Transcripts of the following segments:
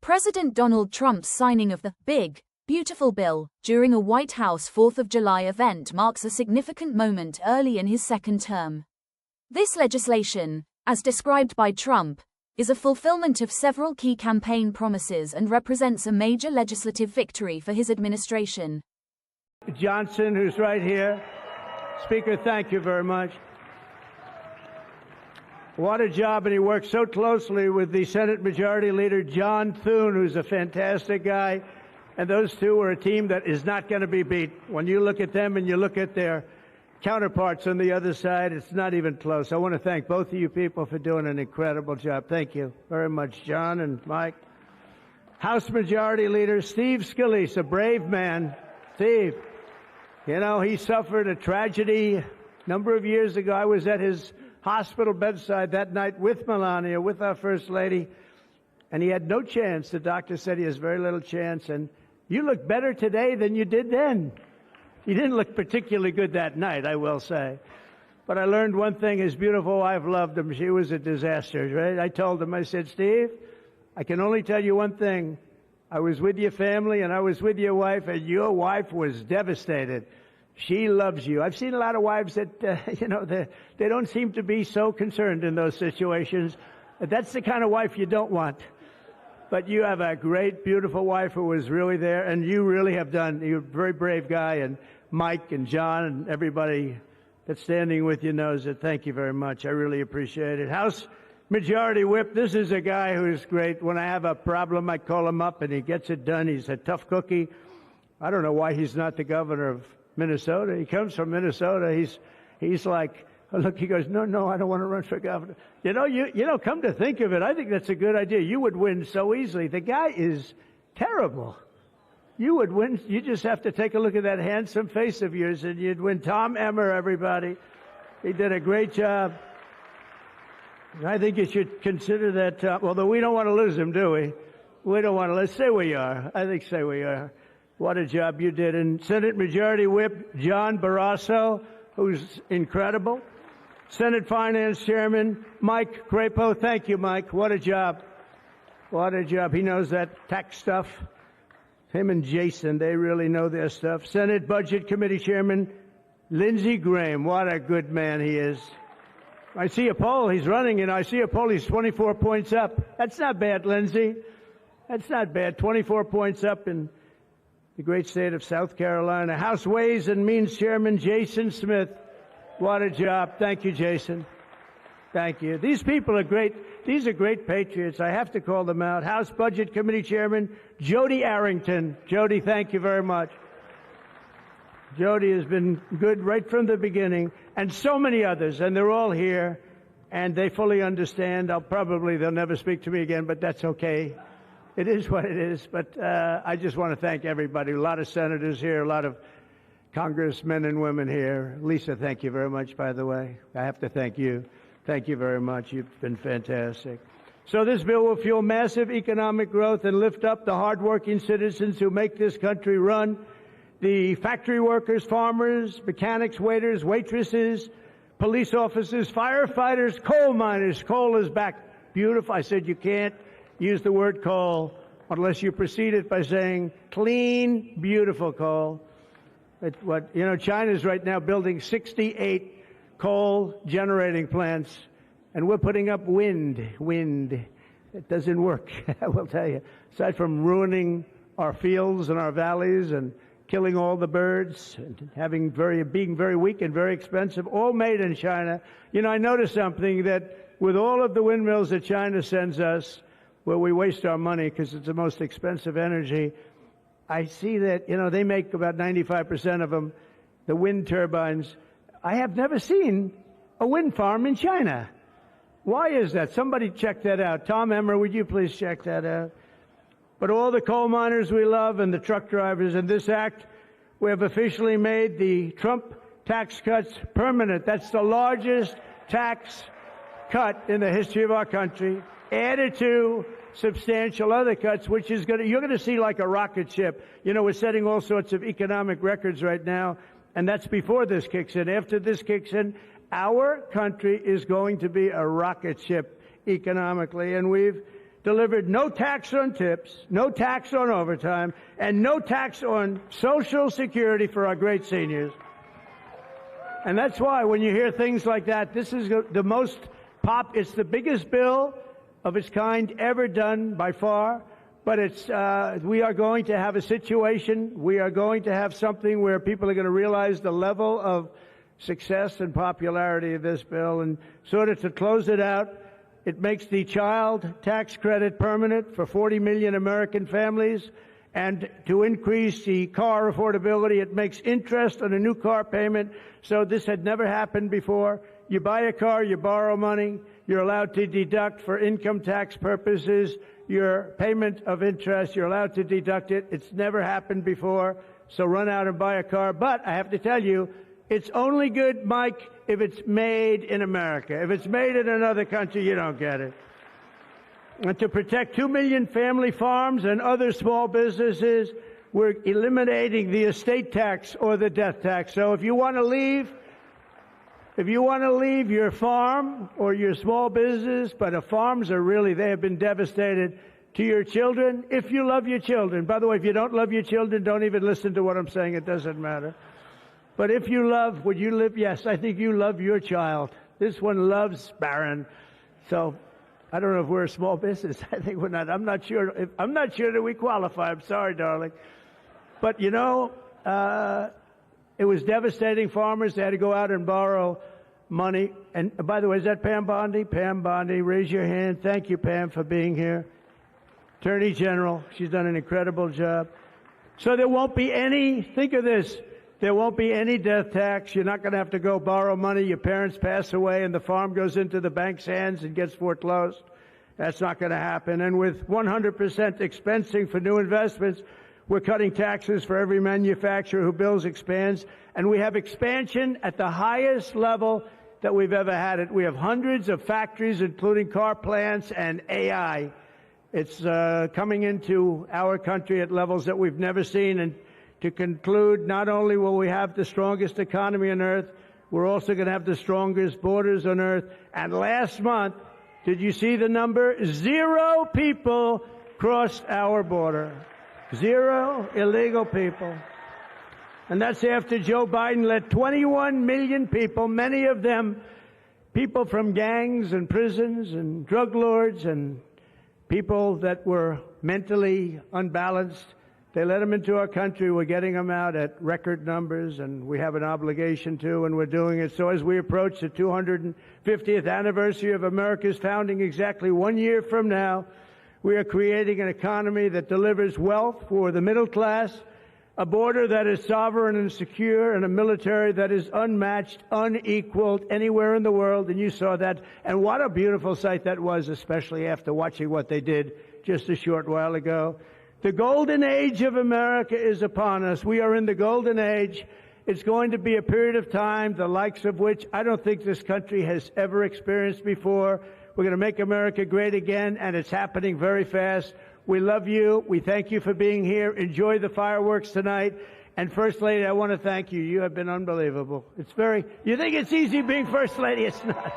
President Donald Trump's signing of the Big, Beautiful Bill during a White House 4th of July event marks a significant moment early in his second term. This legislation, as described by Trump, is a fulfillment of several key campaign promises and represents a major legislative victory for his administration. Johnson, who's right here. Speaker, thank you very much. What a job, and he worked so closely with the Senate Majority Leader, John Thune, who's a fantastic guy. And those two are a team that is not going to be beat. When you look at them and you look at their counterparts on the other side, it's not even close. I want to thank both of you people for doing an incredible job. Thank you very much, John and Mike. House Majority Leader Steve Scalise, a brave man. Steve, you know, he suffered a tragedy a number of years ago. I was at his hospital bedside that night with Melania, with our First Lady, and he had no chance. The doctor said he has very little chance, and you look better today than you did then. He didn't look particularly good that night, I will say. But I learned one thing. His beautiful wife loved him. She was a disaster, right? I told him, I said, Steve, I can only tell you one thing. I was with your family, and I was with your wife, and your wife was devastated. She loves you. I've seen a lot of wives that, they don't seem to be so concerned in those situations. That's the kind of wife you don't want. But you have a great, beautiful wife who was really there, and you really have done. You're a very brave guy, and Mike and John and everybody that's standing with you knows it. Thank you very much. I really appreciate it. House Majority Whip, this is a guy who's great. When I have a problem, I call him up, and he gets it done. He's a tough cookie. I don't know why he's not the governor of Minnesota. He comes from Minnesota. He's like, look, he goes, no, I don't want to run for governor. You know, come to think of it, I think that's a good idea. You would win so easily. The guy is terrible. You would win. You just have to take a look at that handsome face of yours, and you'd win. Tom Emmer, everybody. He did a great job. I think you should consider that, although we don't want to lose him, do we? We don't want to. Let's say we are. I think say we are. What a job you did. And Senate Majority Whip John Barrasso, who's incredible. Senate Finance Chairman Mike Crapo. Thank you, Mike. What a job. What a job. He knows that tax stuff. Him and Jason, they really know their stuff. Senate Budget Committee Chairman Lindsey Graham. What a good man he is. I see a poll. He's running, and I see a poll. He's 24 points up. That's not bad, Lindsey. That's not bad. 24 points up in the great state of South Carolina. House Ways and Means Chairman Jason Smith. What a job. Thank you, Jason. Thank you. These people are great. These are great patriots. I have to call them out. House Budget Committee Chairman Jody Arrington. Jody, thank you very much. Jody has been good right from the beginning, and so many others, and they're all here, and they fully understand. They'll never speak to me again, but that's okay. It is what it is, but I just want to thank everybody. A lot of senators here, a lot of congressmen and women here. Lisa, thank you very much, by the way. I have to thank you. Thank you very much. You've been fantastic. So this bill will fuel massive economic growth and lift up the hardworking citizens who make this country run. The factory workers, farmers, mechanics, waiters, waitresses, police officers, firefighters, coal miners. Coal is back. Beautiful. I said you can't use the word coal unless you precede it by saying clean, beautiful coal. China's right now building 68 coal generating plants, and we're putting up wind. It doesn't work, I will tell you. Aside from ruining our fields and our valleys and killing all the birds and being very weak and very expensive, all made in China. I noticed something, that with all of the windmills that China sends us, where we waste our money because it's the most expensive energy, I see that, they make about 95% of them, the wind turbines. I have never seen a wind farm in China. Why is that? Somebody check that out. Tom Emmer, would you please check that out? But all the coal miners we love and the truck drivers, in this act, we have officially made the Trump tax cuts permanent. That's the largest tax cut in the history of our country, added to substantial other cuts, which is you're going to see like a rocket ship. We're setting all sorts of economic records right now, and that's before this kicks in. After this kicks in, our country is going to be a rocket ship economically, and we've delivered no tax on tips, no tax on overtime, and no tax on Social Security for our great seniors. And that's why when you hear things like that, this is the most it's the biggest bill of its kind ever done by far. But we are going to have a situation, we are going to have something where people are going to realize the level of success and popularity of this bill. And sort of to close it out, it makes the child tax credit permanent for 40 million American families. And to increase the car affordability, it makes interest on a new car payment. So this had never happened before. You buy a car, you borrow money, you're allowed to deduct for income tax purposes your payment of interest. You're allowed to deduct it. It's never happened before. So run out and buy a car. But I have to tell you, it's only good, Mike, if it's made in America. If it's made in another country, you don't get it. And to protect 2 million family farms and other small businesses, we're eliminating the estate tax or the death tax. So if you want to leave your farm or your small business, but the farms they have been devastated, to your children, if you love your children. By the way, if you don't love your children, don't even listen to what I'm saying. It doesn't matter. But if you love, would you live? Yes, I think you love your child. This one loves Barron. So I don't know if we're a small business. I think we're not. I'm not sure that we qualify. I'm sorry, darling. But it was devastating. Farmers, they had to go out and borrow money. And by the way, is that Pam Bondi? Pam Bondi, raise your hand. Thank you, Pam, for being here. Attorney General, she's done an incredible job. So there won't be think of this, there won't be any death tax. You're not going to have to go borrow money. Your parents pass away and the farm goes into the bank's hands and gets foreclosed. That's not going to happen. And with 100% expensing for new investments, we're cutting taxes for every manufacturer who builds, expands. And we have expansion at the highest level that we've ever had it. We have hundreds of factories, including car plants and AI. It's coming into our country at levels that we've never seen. And to conclude, not only will we have the strongest economy on earth, we're also going to have the strongest borders on earth. And last month, did you see the number? 0 people crossed our border. 0 illegal people. And that's after Joe Biden let 21 million people, many of them people from gangs and prisons and drug lords and people that were mentally unbalanced. They let them into our country. We're getting them out at record numbers, and we have an obligation to, and we're doing it. So as we approach the 250th anniversary of America's founding exactly 1 year from now, we are creating an economy that delivers wealth for the middle class, a border that is sovereign and secure, and a military that is unmatched, unequaled anywhere in the world. And you saw that. And what a beautiful sight that was, especially after watching what they did just a short while ago. The golden age of America is upon us. We are in the golden age. It's going to be a period of time, the likes of which I don't think this country has ever experienced before. We're going to make America great again, and it's happening very fast. We love you. We thank you for being here. Enjoy the fireworks tonight. And First Lady, I want to thank you. You have been unbelievable. You think it's easy being First Lady? It's not.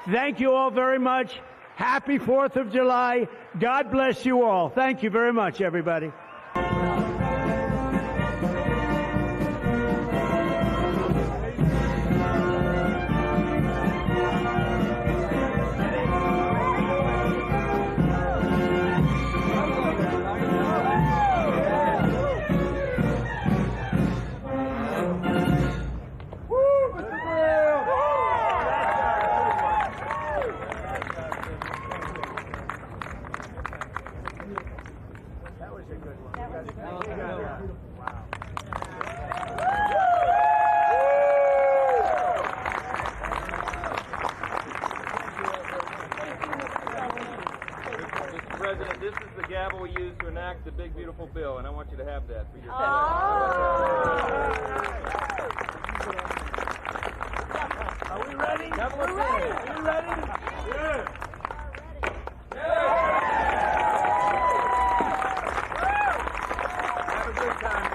Thank you all very much. Happy 4th of July. God bless you all. Thank you very much, everybody. President, this is the gavel we use to enact the big, beautiful bill, and I want you to have that for your Are we ready? We're ready. Are you ready? Yeah. Have a good time.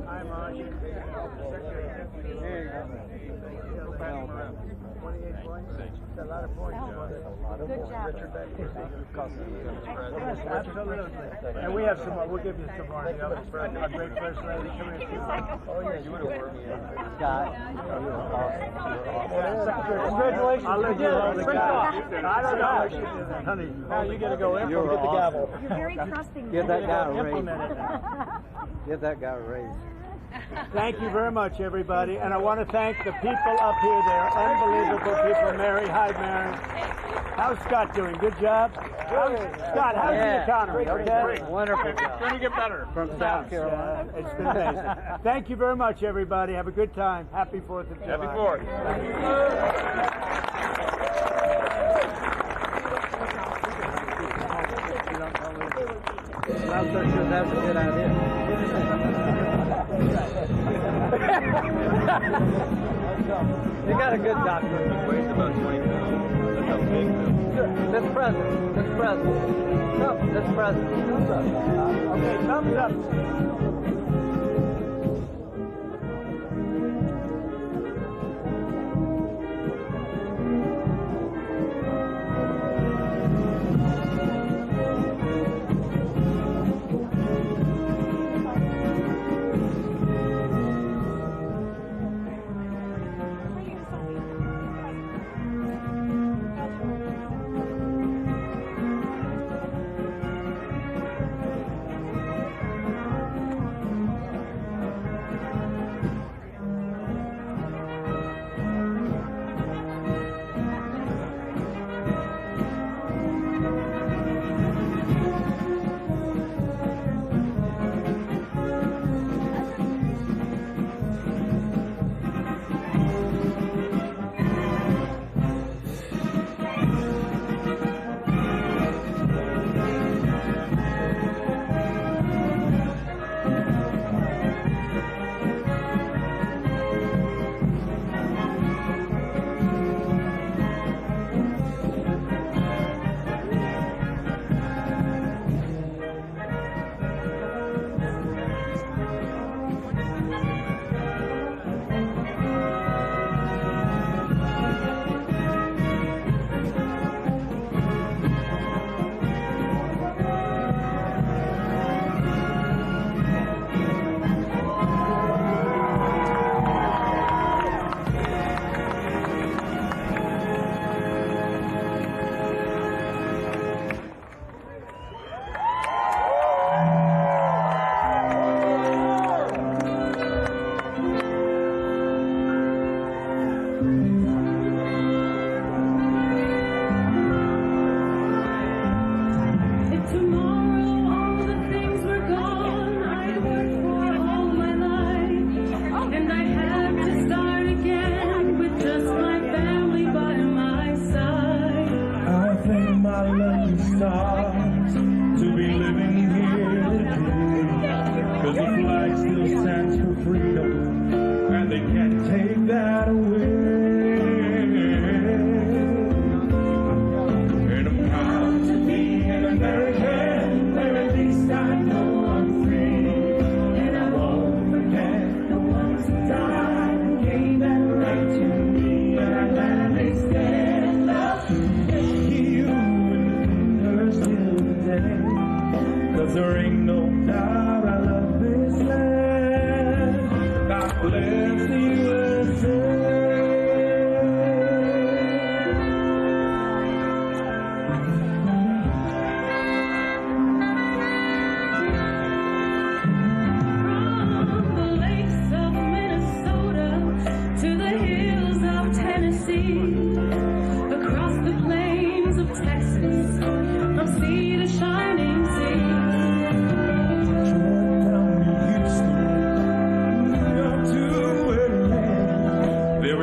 Hi, Marge. pass them around. 28 points. That's a lot of points. Good job. Absolutely. And we have some more. We'll give you some more. The other our great first lady. Come here. Oh, yeah. You would have worked. Scott, Congratulations. I'll let you hold the gavel. I don't know. Honey, now you got to go in. You're Get the gavel. You're very trusting. give that guy a raise. Implement it. Give that guy a raise. Thank you very much, everybody. And I want to thank the people up here. They're unbelievable people. Mary, hi, Mary. How's Scott doing? Good job? Scott, how's the economy? Okay? Wonderful job. Going to get better. From South Carolina. It's been amazing. Thank you very much, everybody. Have a good time. Happy 4th of July. Happy 4th. I'm so sure that's a good idea. You got a good doctor. Weighs about 20 pounds. That's how big it is. This present. This present. No, this present. Okay, thumbs up.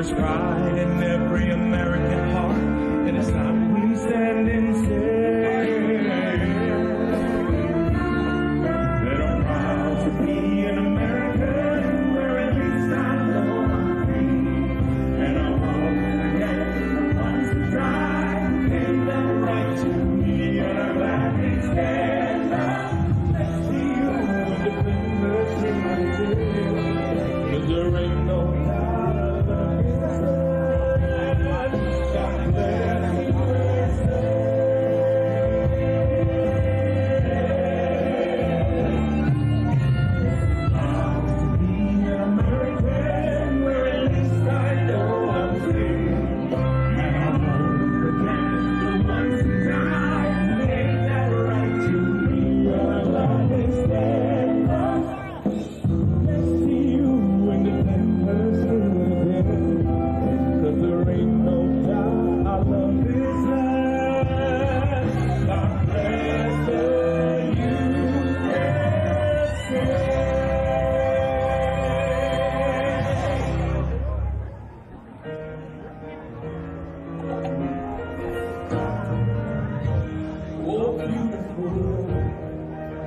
Pride in every American heart, and it's time we stand in